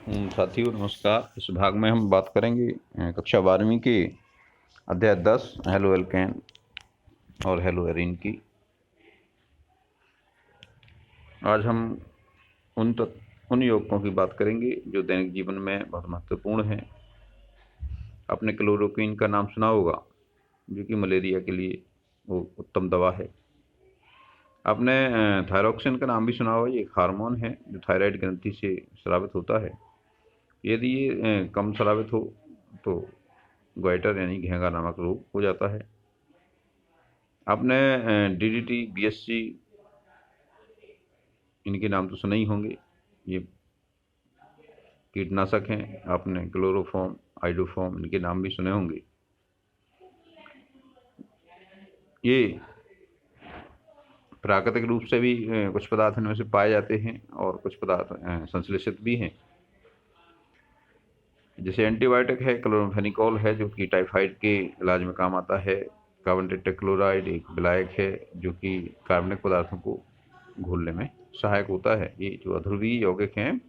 साथियों नमस्कार। इस भाग में हम बात करेंगे कक्षा 12वीं के अध्याय 10 हेलो एल्केन और हेलो एरीन की। आज हम उन यौगिकों की बात करेंगे जो दैनिक जीवन में बहुत महत्वपूर्ण हैं। आपने क्लोरोक्वीन का नाम सुना होगा, जो कि मलेरिया के लिए वो उत्तम दवा है। आपने थायरॉक्सिन का नाम भी सुना होगा। ये एक हार्मोन है जो थायराइड ग्रंथि से स्रावित होता है। यदि ये कम स्रावित हो तो ग्वाइटर यानी घेंगा नामक रोग हो जाता है। आपने डीडीटी, बीएससी इनके नाम तो सुने ही होंगे। ये कीटनाशक हैं। आपने क्लोरोफॉर्म, आइडोफॉर्म इनके नाम भी सुने होंगे। ये प्राकृतिक रूप से भी कुछ पदार्थ इनमें से पाए जाते हैं और कुछ पदार्थ संश्लेषित भी हैं। जैसे एंटीबायोटिक है, क्लोरोफेनिकोल है, जो कि टाइफाइड के इलाज में काम आता है। कार्बन टेट्राक्लोराइड एक विलायक है जो कि कार्बनिक पदार्थों को घोलने में सहायक होता है। ये जो अध्रुवीय यौगिक हैं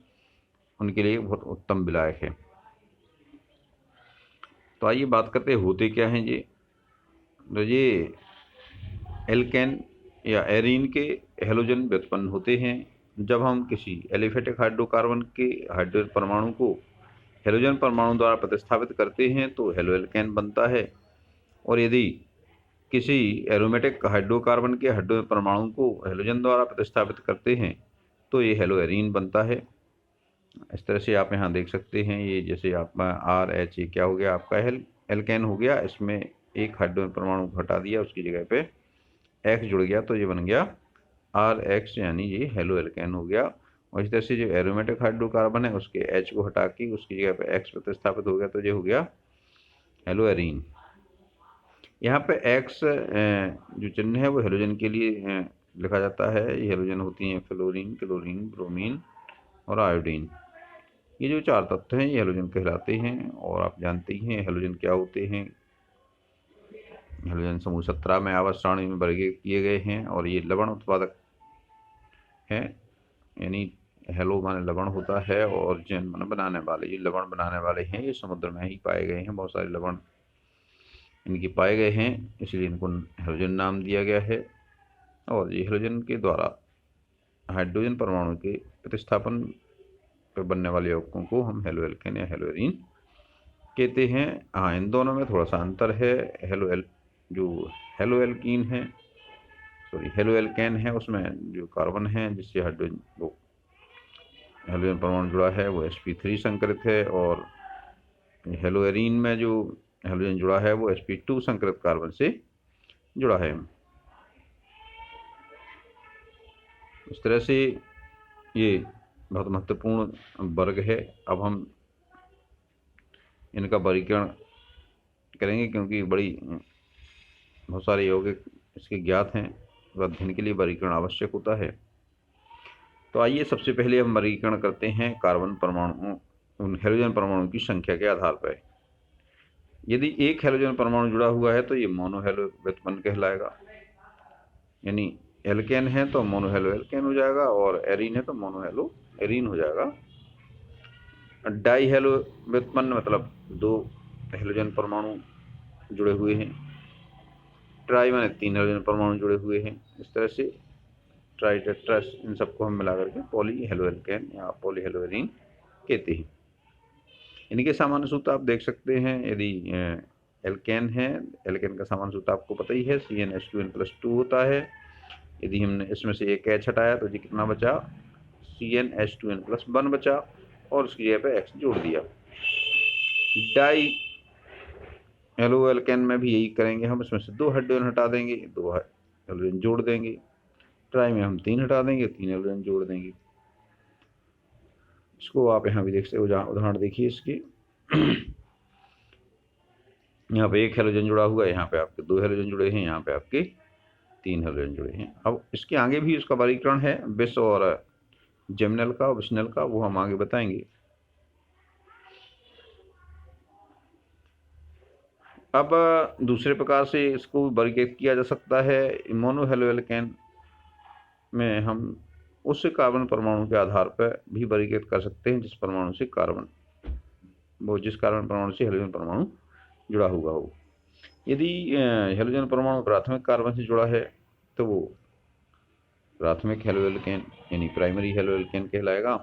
उनके लिए बहुत उत्तम विलायक है। तो आइए बात करते हैं होते क्या हैं ये। तो ये एल्केन या एरीन के हेलोजन व्युत्पन्न होते हैं जब हम किसी एलिफेटिक हाइड्रोकार्बन के हाइड्रोजन परमाणु को हेलोजन परमाणु द्वारा प्रतिस्थापित करते हैं तो हेलो एल्केन बनता है। और यदि किसी एरोमेटिक हाइड्रोकार्बन के हाइड्रोजन परमाणु को हेलोजन द्वारा प्रतिस्थापित करते हैं तो ये हेलो एरीन बनता है। इस तरह से आप यहाँ देख सकते हैं। ये जैसे आप आर एच, ये क्या हो गया आपका एल्केन हो गया। इसमें एक हाइड्रोजन परमाणु को हटा दिया, उसकी जगह पे एक्स जुड़ गया तो ये बन गया आर एक्स, यानी ये हेलो एल्केन हो गया। और इस तरह से जो एरोमेटिक हाइड्रोकार्बन है उसके एच को हटा के उसकी जगह पे एक्स प्रतिस्थापित हो गया तो ये हो गया हेलो एरीन। यहाँ पे एक्स जो चिन्ह है वो हेलोजन के लिए लिखा जाता है। ये हेलोजन होती हैं फ्लोरीन, क्लोरीन, ब्रोमीन और आयोडीन। ये जो चार तत्व हैं ये हेलोजन कहलाते हैं। और आप जानते ही हैं हेलोजन क्या होते हैं। हेलोजन समूह 17 में आवर्त सारणी में वर्गीकृत किए गए हैं और ये लवण उत्पादक हैं। यानी हेलो माने लवण होता है और जैन माने बनाने वाले। ये लवण बनाने वाले हैं। ये समुद्र में ही पाए गए हैं। बहुत सारे लवण इनके पाए गए हैं, इसलिए इनको हेलोजन नाम दिया गया है। और ये हेलोजन के द्वारा हाइड्रोजन परमाणु के प्रतिस्थापन पर बनने वाले यौगिकों को हम हेलो एल्केन या हेलो एरीन कहते हैं। हाँ, इन दोनों में थोड़ा सा अंतर है। जो हेलो एल्कीन है, सॉरी हेलो एल्केन है, उसमें जो कार्बन है जिससे हाइड्रोजन वो हेलोजन परमाणु जुड़ा है वो sp3 संकरित है। और हेलो एरीन में जो हेलोजन जुड़ा है वो sp2 संकरित कार्बन से जुड़ा है। इस तरह से ये बहुत महत्वपूर्ण वर्ग है। अब हम इनका वर्गीकरण करेंगे क्योंकि बहुत सारे यौगिक इसके ज्ञात हैं, तो अध्ययन के लिए वर्गीकरण आवश्यक होता है। तो आइए सबसे पहले हम वर्गीकरण करते हैं कार्बन परमाणु, उन हेलोजन परमाणु की संख्या के आधार पर। यदि एक हेलोजन परमाणु जुड़ा हुआ है तो ये मोनो हेलो व्युत्पन्न कहलाएगा। यानी एल्केन है तो मोनो हेलो एल्केन हो जाएगा और एरीन है तो मोनो हेलो एरीन हो जाएगा। डाई हेलो व्युत्पन्न मतलब दो हेलोजन परमाणु जुड़े हुए हैं। ट्राई माने तीन हेलोजन परमाणु जुड़े हुए हैं। इस तरह से ट्राई, टेट्रास, इन सबको हम मिला करके पॉली हेलो एल्केन या पॉली हेलो एरीन कहते हैं। इनके सामान्य सूत्र आप देख सकते हैं। यदि एल्केन है, एल्केन का सामान्य सूत्र आपको पता ही है, CnH2n+2 होता है। यदि हमने इसमें से एक एच हटाया तो ये कितना बचा, CnH2n+1 बचा और उसकी जगह पे एक्स जोड़ दिया। डाई हेलो एल्केन में भी यही करेंगे हम। इसमें से दो हाइड्रोजन हटा देंगे, दो हाइड्रोजन जोड़ देंगे। ट्राई में हम तीन हटा देंगे, तीन हाइड्रोजन जोड़ देंगे। इसको आप यहाँ भी देख सकते हो, उदाहरण देखिए इसकी। यहाँ पे एक हेलोजन जुड़ा हुआ है, यहाँ पे आपके दो हेलोजन जुड़े हैं, यहाँ पे आपके तीन हेलोजन जुड़े हैं। अब इसके आगे भी इसका वर्गीकरण है बिस और जेमिनल का, विशनल का, वो हम आगे बताएंगे। अब दूसरे प्रकार से इसको वर्गीकृत किया जा सकता है। मोनो हेलो एल्केन में हम उस कार्बन परमाणु के आधार पर भी वर्गीकृत कर सकते हैं जिस परमाणु से जिस कार्बन परमाणु से हेलोजन परमाणु जुड़ा हुआ हो। यदि हेलोजन परमाणु प्राथमिक कार्बन से जुड़ा है तो वो प्राथमिक हेलो एल्केन यानी प्राइमरी हेलो एल्केन कहलाएगा,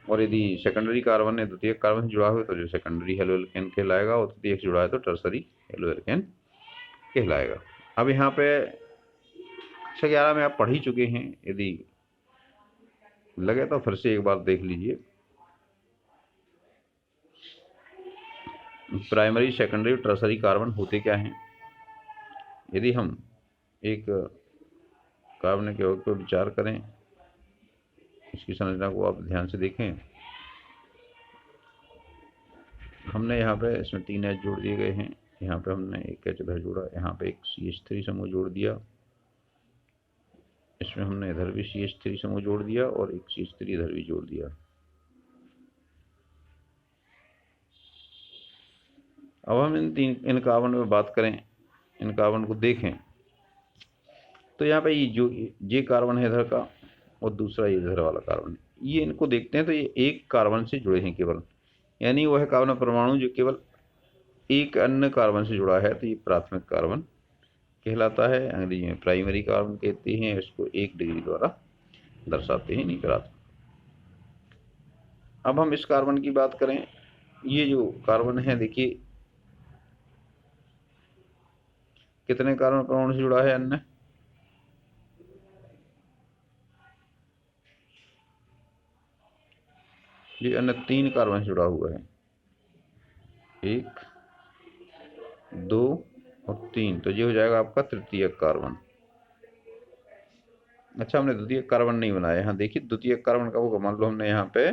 और यदि सेकेंडरी कार्बन है द्वितीयक कार्बन से जुड़ा हुआ है तो जो सेकेंडरी हेलो एल्केन कहलाएगा, और तृतीयक से जुड़ा है तो टर्सरी हेलो एल्केन कहलाएगा। अब यहाँ पे कक्षा 11 में आप पढ़ ही चुके हैं, यदि लगे तो फिर से एक बार देख लीजिए। प्राइमरी, सेकेंडरी, टर्सरी कार्बन होते क्या हैं। यदि हम एक कार्बन के यौगिक पर विचार करें, इसकी संरचना को आप ध्यान से देखें। हमने यहाँ पे इसमें 3 H जोड़ दिए गए हैं, यहाँ पे हमने एक H इधर जोड़ा, यहाँ पे एक CH3 समूह जोड़ दिया, इसमें हमने इधर भी CH3 समूह जोड़ दिया और एक CH3 इधर भी जोड़ दिया। अब हम इन कार्बन में बात करें, इन कार्बन को देखें तो यहाँ पे ये कार्बन है इधर का और दूसरा ये इधर वाला कार्बन, ये इनको देखते हैं तो ये एक कार्बन से जुड़े हैं केवल, यानी वह कार्बन परमाणु जो केवल एक अन्य कार्बन से जुड़ा है तो ये प्राथमिक कार्बन कहलाता है। अंग्रेजी में प्राइमरी कार्बन कहते हैं, इसको 1 डिग्री द्वारा दर्शाते हैं निकरात्मक। अब हम इस कार्बन की बात करें, ये जो कार्बन है देखिए कितने कार्बन परमाणु से जुड़ा है अन्य, ये अन्य 3 कार्बन से जुड़ा हुआ है, 1, 2 और 3, तो ये हो जाएगा आपका तृतीयक कार्बन। अच्छा, हमने द्वितीयक कार्बन नहीं बनाया। यहाँ देखिए द्वितीयक कार्बन का होगा, मान लो हमने यहाँ पे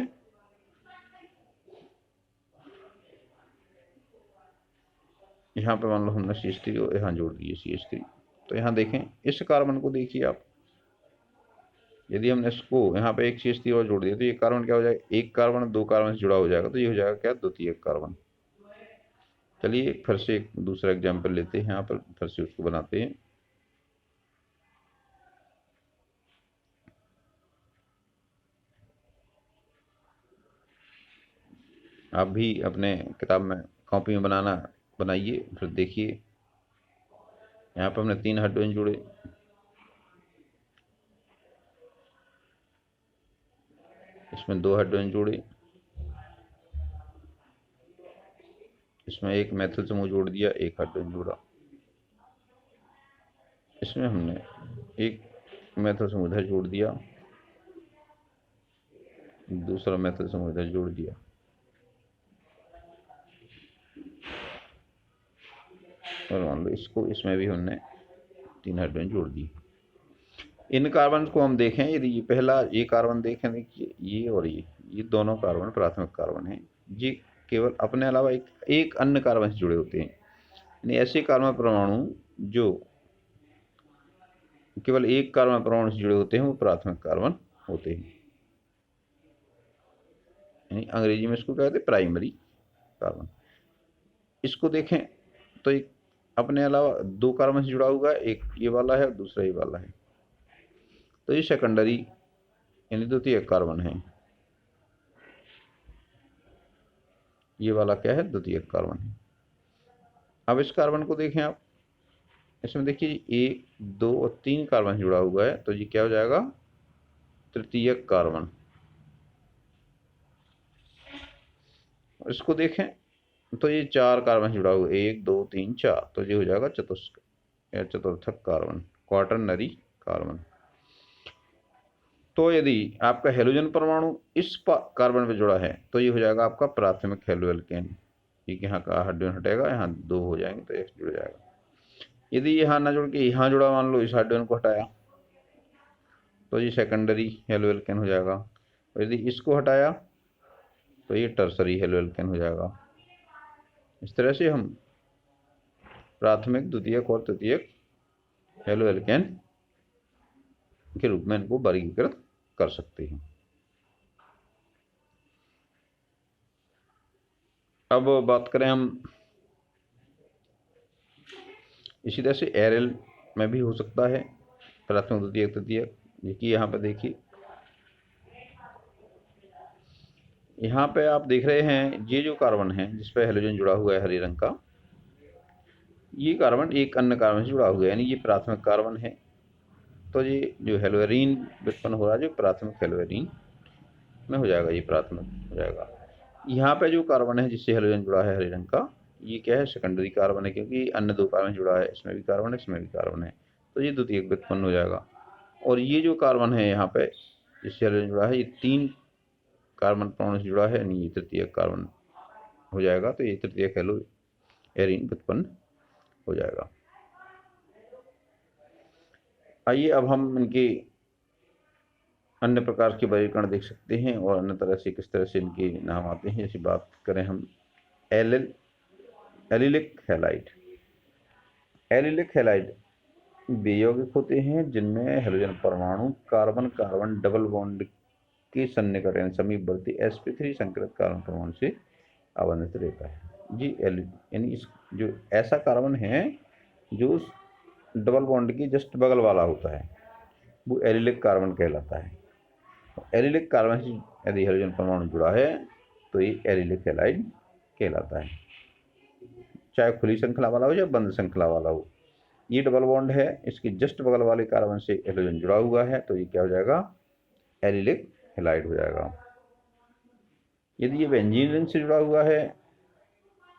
मान लो हमने CH3 और यहाँ जोड़ दिए CH3, तो यहाँ देखें इस कार्बन को देखिए आप, यदि हमने इसको यहाँ पे एक CH3 और जोड़ दिया तो ये कार्बन क्या हो जाएगा, एक कार्बन 2 कार्बन से जुड़ा हो जाएगा, तो ये हो जाएगा क्या, द्वितीयक कार्बन। चलिए फिर से एक दूसरा एग्जाम्पल लेते हैं, यहाँ पर फिर से उसको बनाते हैं। आप भी अपने किताब में कॉपी में बनाइए, फिर देखिए। यहाँ पर हमने 3 हाइड्रोजन जोड़े, इसमें 2 हाइड्रोजन जोड़े, इसमें एक मेथिल समूह जोड़ दिया, 1 हाइड्रोजन जोड़ा, इसमें हमने एक मेथिल समूह इधर जोड़ दिया, दूसरा मेथिल समूह इधर जोड़ दिया, और मान लो इसको, इसमें भी हमने 3 हाइड्रोजन जोड़ दी। इन कार्बन को हम देखें, यदि ये पहला ये कार्बन देखें, देखिए ये और ये दोनों कार्बन प्राथमिक कार्बन हैं, ये केवल अपने अलावा एक अन्य कार्बन से जुड़े होते हैं। यानी ऐसे कार्बन परमाणु जो केवल एक कार्बन परमाणु से जुड़े होते हैं वो प्राथमिक कार्बन होते हैं, यानी अंग्रेजी में इसको कहते हैं प्राइमरी कार्बन। इसको देखें तो एक अपने अलावा 2 कार्बन से जुड़ा हुआ है, एक ये वाला है और दूसरा ये वाला है, तो ये सेकेंडरी यानी द्वितीयक कार्बन है। ये वाला क्या है, द्वितीयक कार्बन है। अब इस कार्बन को देखें आप, इसमें देखिए 1, 2 और 3 कार्बन से जुड़ा हुआ है, तो ये क्या हो जाएगा, तृतीयक कार्बन। इसको देखें तो ये 4 कार्बन से जुड़ा हुआ है, 1, 2, 3, 4, तो ये हो जाएगा चतुर्थक कार्बन, क्वाटरनरी कार्बन। तो यदि आपका हेलोजन परमाणु इस कार्बन पे जुड़ा है तो ये हो जाएगा आपका प्राथमिक हेलो एल्केन, क्योंकि यहाँ का हाइड्रोजन हटेगा, यहाँ 2 हो जाएंगे तो X जुड़ जाएगा। यदि यहाँ ना जुड़ के यहाँ जुड़ा, मान लो इस हाइड्रोजन को हटाया तो ये सेकेंडरी हेलो एल्केन हो जाएगा, और यदि इसको हटाया तो ये टर्सरी हेलो एल्केन हो जाएगा। इस तरह से हम प्राथमिक, द्वितीयक और तृतीयक हेलो एल्केन के रूप में इनको वर्गीकृत कर सकते हैं। अब बात करें हम इसी तरह से एरएल में भी हो सकता है प्राथमिक, द्वितीयक, तृतीयक। देखिए यहाँ पर देखिए यहाँ पे आप देख रहे हैं ये जो कार्बन है जिस पे हैलोजन जुड़ा हुआ है हरे रंग का, ये कार्बन एक अन्य कार्बन से जुड़ा हुआ है, यानी ये प्राथमिक कार्बन है। तो ये जो हेलोरीन व्युत्पन्न हो रहा है जो प्राथमिक हेलोरीन में हो जाएगा, ये प्राथमिक हो जाएगा। यहाँ पे जो कार्बन है जिससे हेलोजन जुड़ा है हरे रंग का, ये क्या है, सेकेंडरी कार्बन है, क्योंकि अन्य दो कार्बन जुड़ा है, इसमें भी कार्बन है इसमें भी कार्बन है, तो ये द्वितीयक व्युत्पन्न हो जाएगा। और ये जो कार्बन है यहाँ पे जिससे हेलोजन जुड़ा है, ये 3 कार्बन परमाणु से जुड़ा है, यानी ये तृतीयक कार्बन हो जाएगा, तो ये तृतीयक हेलोएरीन व्युत्पन्न हो जाएगा। आइए अब हम इनके अन्य प्रकार के वर्गीकरण देख सकते हैं और अन्य तरह से किस तरह से इनके नाम आते हैं। जैसे बात करें हम एलिलिक हैलाइड। एलिलिक हैलाइड वे यौगिक होते हैं जिनमें हेलोजन परमाणु कार्बन कार्बन डबल बॉन्ड के सन्निकट यानी समीपवर्ती sp3 संकृत कार्बन परमाणु से आबंधित रहता है। जी यानी इस जो ऐसा कार्बन है जो डबल बॉन्ड की जस्ट बगल वाला होता है, वो एलिलिक कार्बन कहलाता है। एलिलिक कार्बन से यदि हाइड्रोजन परमाणु जुड़ा है तो ये एलिलिक हैलाइड कहलाता है, चाहे खुली श्रृंखला वाला हो या बंद श्रृंखला वाला हो। ये डबल बॉन्ड है, इसके जस्ट बगल वाले कार्बन से हाइड्रोजन जुड़ा हुआ है, तो ये क्या हो जाएगा, एलिलिक हैलाइड हो जाएगा। यदि ये बेंजीन रिंग से जुड़ा हुआ है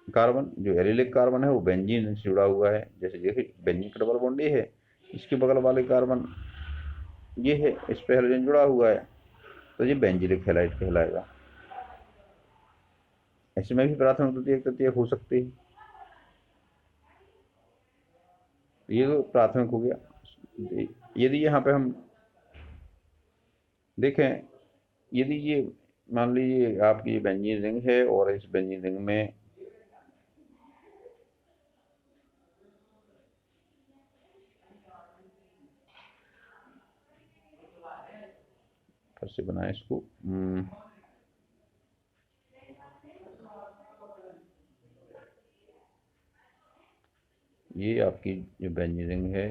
कार्बन, जो एलिलिक कार्बन है वो बेंजीन रिंग से जुड़ा हुआ है, जैसे देखिए बेंजीन का डबल बॉन्ड ये है, इसके बगल वाले कार्बन ये है, इस पर हाइड्रोजन जुड़ा हुआ है, तो ये बेंजीलिक हैलाइड कहलाएगा। ऐसे में भी प्राथमिक द्वितीयक तृतीयक हो सकते हैं। ये तो प्राथमिक हो गया। यदि यहाँ पे हम देखें, यदि ये मान लीजिए आपकी बेंजीन रिंग है और इस बेंजीन रिंग में फिर से बनाए इसको, ये आपकी जो बेंजीन रिंग है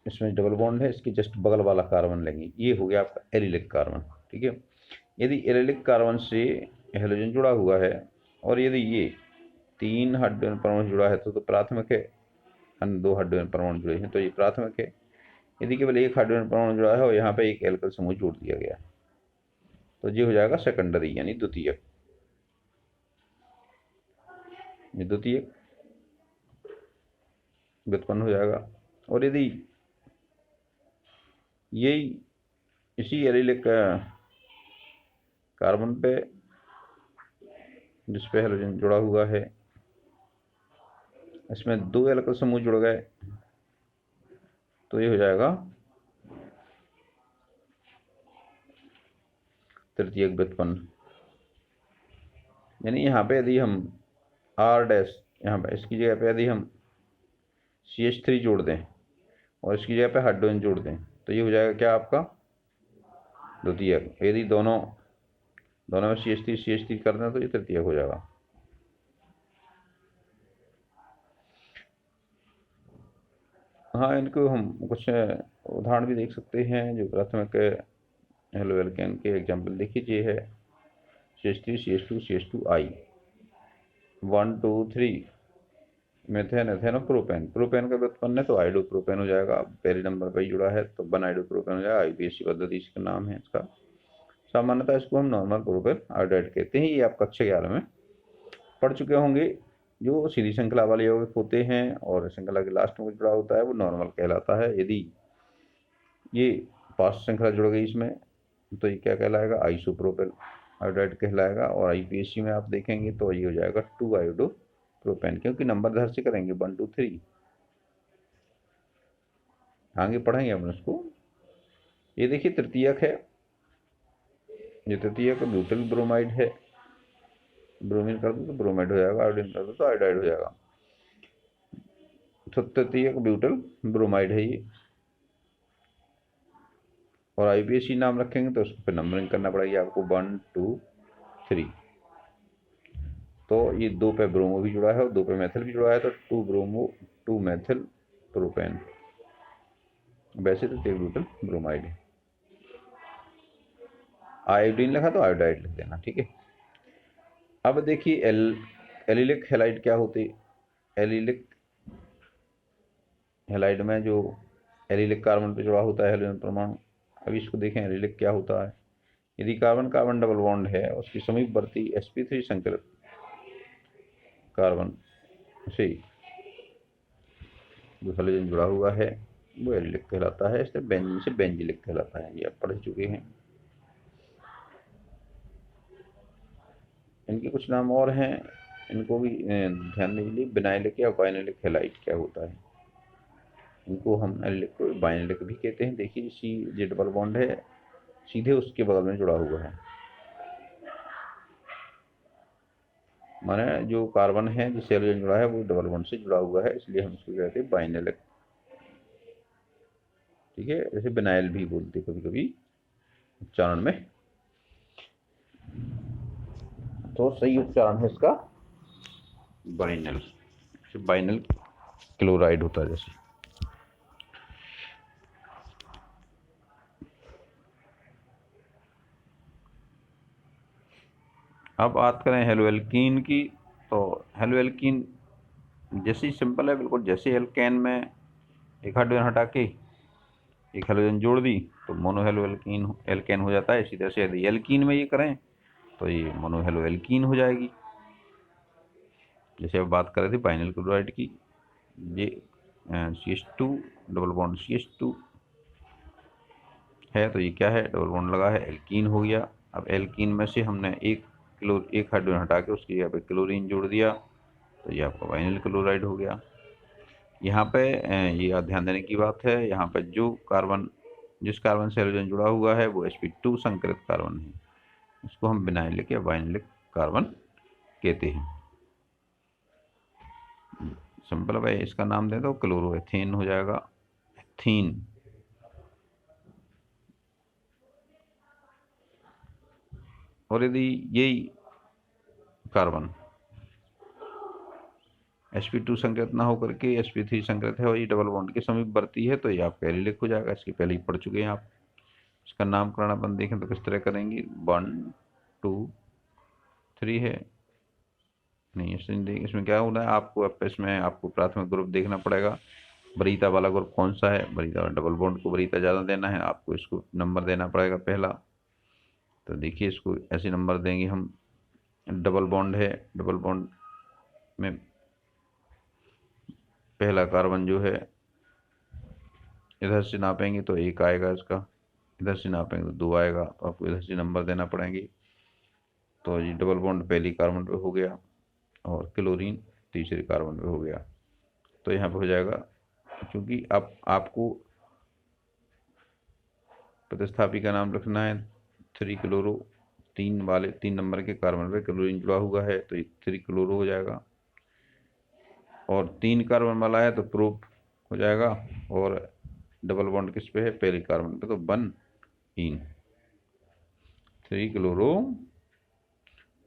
इसमें डबल बॉन्ड है, इसके जस्ट बगल वाला कार्बन लेंगे, ये हो गया आपका एलिलिक कार्बन। ठीक है, यदि एलिलिक कार्बन से हेलोजन जुड़ा हुआ है और यदि ये 3 हाइड्रोजन परमाणु जुड़ा है तो प्राथमिक है, अन्य 2 हाइड्रोजन परमाणु जुड़े हैं तो ये प्राथमिक है। यदि केवल 1 हाइड्रोजन परमाणु जुड़ा है और यहाँ पे एक एल्कल समूह जोड़ दिया गया तो ये हो जाएगा सेकेंडरी यानी द्वितीयक, ये द्वितीयक व्युत्पन्न हो जाएगा। और यदि यही इसी एलिलिक कार्बन पे जिस पे हेलोजन जुड़ा हुआ है इसमें 2 एल्कल समूह जुड़ गए तो ये हो जाएगा तृतीयक व्युत्पन्न। यानी यहाँ पे यदि हम R डैश, यहाँ पे इसकी जगह पे यदि हम CH3 जोड़ दें और इसकी जगह पे हाइड्रोजन जोड़ दें तो ये हो जाएगा क्या आपका द्वितीयक। यदि दोनों में CH3 कर दें तो ये तृतीयक हो जाएगा। हाँ, इनको हम कुछ उदाहरण भी देख सकते हैं जो प्राथमिक हेलो एल्केन के एग्जाम्पल देखिए, ये है CH3 CH2 CH2I 1 2 3 methane ethane और प्रोपेन। प्रोपेन का व्युत्पन्न है तो आइडो प्रोपेन हो जाएगा, पहले नंबर पर ही जुड़ा है तो 1 आइडो प्रोपेन हो जाएगा। IUPAC पद्धति इसका नाम है, इसका सामान्यतः इसको हम नॉर्मल प्रोपेन आयोडाइड कहते हैं। ये आप कक्षा 11 में पढ़ चुके होंगे। जो सीधी श्रृंखला वाले यौगिक होते हैं और श्रृंखला के लास्ट में जुड़ा होता है वो नॉर्मल कहलाता है। यदि ये पास श्रृंखला जुड़ गई इसमें तो ये क्या कहलाएगा, आइसोप्रोपेन आयोडाइड कहलाएगा। और IUPAC में आप देखेंगे तो ये हो जाएगा 2 आयोडो प्रोपेन, क्योंकि नंबर धर से करेंगे 1 2 3, आगे पढ़ेंगे अपन उसको। ये देखिए तृतीयक है, ये तृतीयक ब्यूटिल ब्रोमाइड है, ब्रोमीन कर दो तो ब्रोमाइड हो जाएगा, आयोडीन कर दो तो आयोडाइड हो जाएगा। तो तृतीयक ब्यूटिल ब्रोमाइड है ये। और IUPAC नाम रखेंगे तो उस पर नंबरिंग करना पड़ेगी आपको 1 2 3। तो ये 2 पे ब्रोमो भी जुड़ा है और 2 पे मेथिल भी जुड़ा है तो 2 ब्रोमो 2 मेथिल प्रोपेन, वैसे तो ब्यूटिल ब्रोमाइड है। आयोडीन लिखा तो आयोडाइड लिख देना, ठीक है। अब देखिए एलिलिक हैलाइड क्या होते। एलिलिक हैलाइड में जो एलिलिक कार्बन पे जुड़ा होता है हेलोजन परमाणु। अब इसको देखें एलिलिक क्या होता है। यदि कार्बन कार्बन डबल बॉन्ड है, उसकी समीपवर्ती sp3 संकलित कार्बन से जो हेलोजन जुड़ा हुआ है वो एलिलिक कहलाता है। इसलिए बेंजीन से बेंजिलिक कहलाता है। ये आप पढ़ चुके हैं। इनके कुछ नाम और हैं, इनको भी ध्यान दीजिए। बिनाइलिक या बाइनाइलिक हैलाइड क्या होता है। इनको हम एलिलिक को बाइनाइलिक भी कहते हैं। देखिए सी जे डबल बॉन्ड है, सीधे उसके बगल में जुड़ा हुआ है, माने जो कार्बन है जिससे हेलोजन जुड़ा है वो डबल बॉन्ड से जुड़ा हुआ है, इसलिए हम इसको कहते हैं बाइनाइलिक, ठीक है। जैसे बिनाइल भी बोलते कभी कभी उच्चारण में। तो सही उच्चारण है इसका बाइनल। बाइनल क्लोराइड होता है जैसे। अब बात करें हेलोएल्कीन की, तो हेलोएल्कीन जैसे ही सिंपल है बिल्कुल। जैसे एल्केन में एक हाइड्रोजन हटा के एक हेलोजन जोड़ दी तो मोनोहेलोएल्कीन एल्केन हो जाता है। इसी तरह से यदि एल्कीन में ये करें तो ये मोनोहेलोएल्कीन हो जाएगी। जैसे अब बात कर रहे थे बाइनल क्लोराइड की, ये CH2 डबल बॉन्ड CH2 है, तो ये क्या है, डबल बॉन्ड लगा है, एल्कीन हो गया। अब एल्कीन में से हमने एक हाइड्रोजन हटा के उसकी जगह पे क्लोरीन जोड़ दिया तो ये आपका वाइनिल क्लोराइड हो गया। यहाँ पे ये ध्यान देने की बात है, यहाँ पे जिस कार्बन से हाइड्रोजन जुड़ा हुआ है वो sp2 संकरित कार्बन है। इसको हम बिनाइलिक या वाइनिलिक कार्बन कहते हैं। सिंपल भाई, इसका नाम दे दो क्लोरोएथेन हो जाएगा, एथीन। और यदि यही कार्बन sp2 संकृत ना होकर के sp3 संकृत है और ये डबल बॉन्ड के समीपवर्ती है तो ये आपका एलिलिक हो जाएगा। इसके पहले ही पढ़ चुके हैं आप। इसका नामकरण अपन देखें तो किस तरह करेंगे, 1 2 3 है नहीं, इसमें क्या होना है आपको, इसमें आपको प्राथमिक ग्रुप देखना पड़ेगा। वरीयता वाला ग्रुप कौन सा है, वरीयता डबल बॉन्ड को वरीयता ज़्यादा देना है, आपको इसको नंबर देना पड़ेगा पहला। तो देखिए इसको ऐसे नंबर देंगे हम। डबल बॉन्ड है, डबल बॉन्ड में पहला कार्बन जो है इधर से नापेंगे तो 1 आएगा इसका, इधर से नापेंगे तो 2 आएगा, तो आपको इधर से नंबर देना पड़ेंगे। तो ये डबल बॉन्ड पहली कार्बन पे हो गया और क्लोरीन तीसरे कार्बन पे हो गया। तो यहाँ पे हो जाएगा, क्योंकि अब आपको प्रतिस्थापी का नाम रखना है 3 क्लोरो, 3 नंबर के कार्बन पे क्लोरीन जुड़ा हुआ है तो ये 3 क्लोरो हो जाएगा। और 3 कार्बन वाला है तो प्रोप हो जाएगा। और डबल बॉन्ड किस पे है, पहले कार्बन पे, तो 1 इन 3 क्लोरो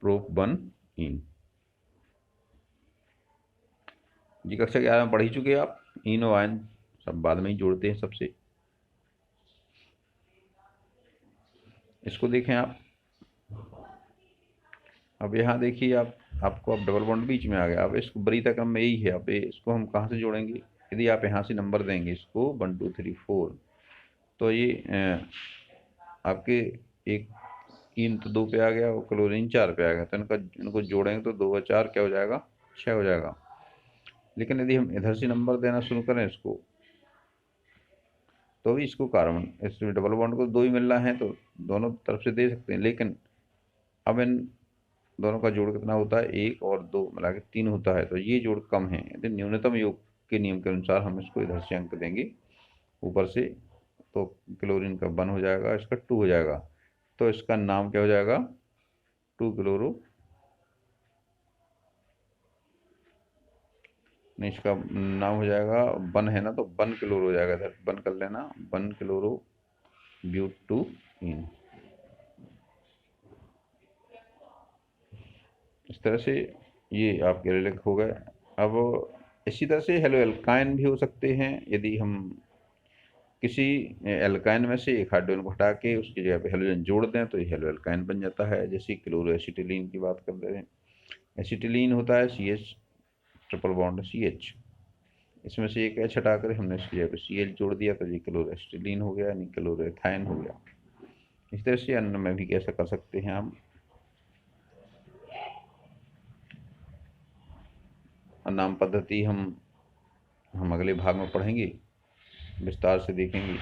प्रोप 1 इन। जी कक्षा 11 में पढ़ ही चुके आप। इनो आयन सब बाद में ही जोड़ते हैं सबसे। इसको देखें आप। अब यहाँ देखिए आपको अब डबल बॉन्ड बीच में आ गया। अब इसको वरीयता क्रम में यही है। अब इसको हम कहाँ से जोड़ेंगे, यदि आप यहाँ से नंबर देंगे इसको 1 2 3 4 तो ये आपके एक इन तो 2 पे आ गया और क्लोरीन 4 पे आ गया, तो इनको जोड़ेंगे तो 2 और 4 क्या हो जाएगा, 6 हो जाएगा। लेकिन यदि हम इधर से नंबर देना शुरू करें इसको तो भी इसको कार्बन इसमें डबल बॉन्ड को 2 ही मिलना है तो दोनों तरफ से दे सकते हैं। लेकिन अब इन दोनों का जोड़ कितना होता है, 1 और 2 मिला के 3 होता है, तो ये जोड़ कम है। यदि न्यूनतम योग के नियम के अनुसार हम इसको इधर से अंक देंगे ऊपर से, तो क्लोरीन का 1 हो जाएगा, इसका 2 हो जाएगा। तो इसका नाम क्या हो जाएगा, 2 क्लोरो, नहीं इसका नाम हो जाएगा 1 है ना, तो 1 क्लोरो हो जाएगा। इधर 1 कर लेना, 1 क्लोरो ब्यूटूइन। इस तरह से ये आपके एलिलिक हो गए। अब इसी तरह से हेलो एल्काइन भी हो सकते हैं। यदि हम किसी एल्काइन में से एक हाइड्रोजन को हटा के उसकी जगह पे हेलोजन जोड़ दें तो ये हेलो एल्काइन बन जाता है। जैसे क्लोरो एसिटिलीन की बात कर रहे हैं, एसिटिलीन होता है CH ट्रिपल बॉन्ड CH, इसमें से एक H हटाकर हमने इसकी जगह पे Cl जोड़ दिया तो ये क्लोरो एसिटिलीन हो गया, यानी क्लोरो एथाइन हो गया। इस तरह से अन्न में भी कैसा कर सकते हैं हम, अन्नाम पद्धति हम अगले भाग में पढ़ेंगे, विस्तार से देखेंगे।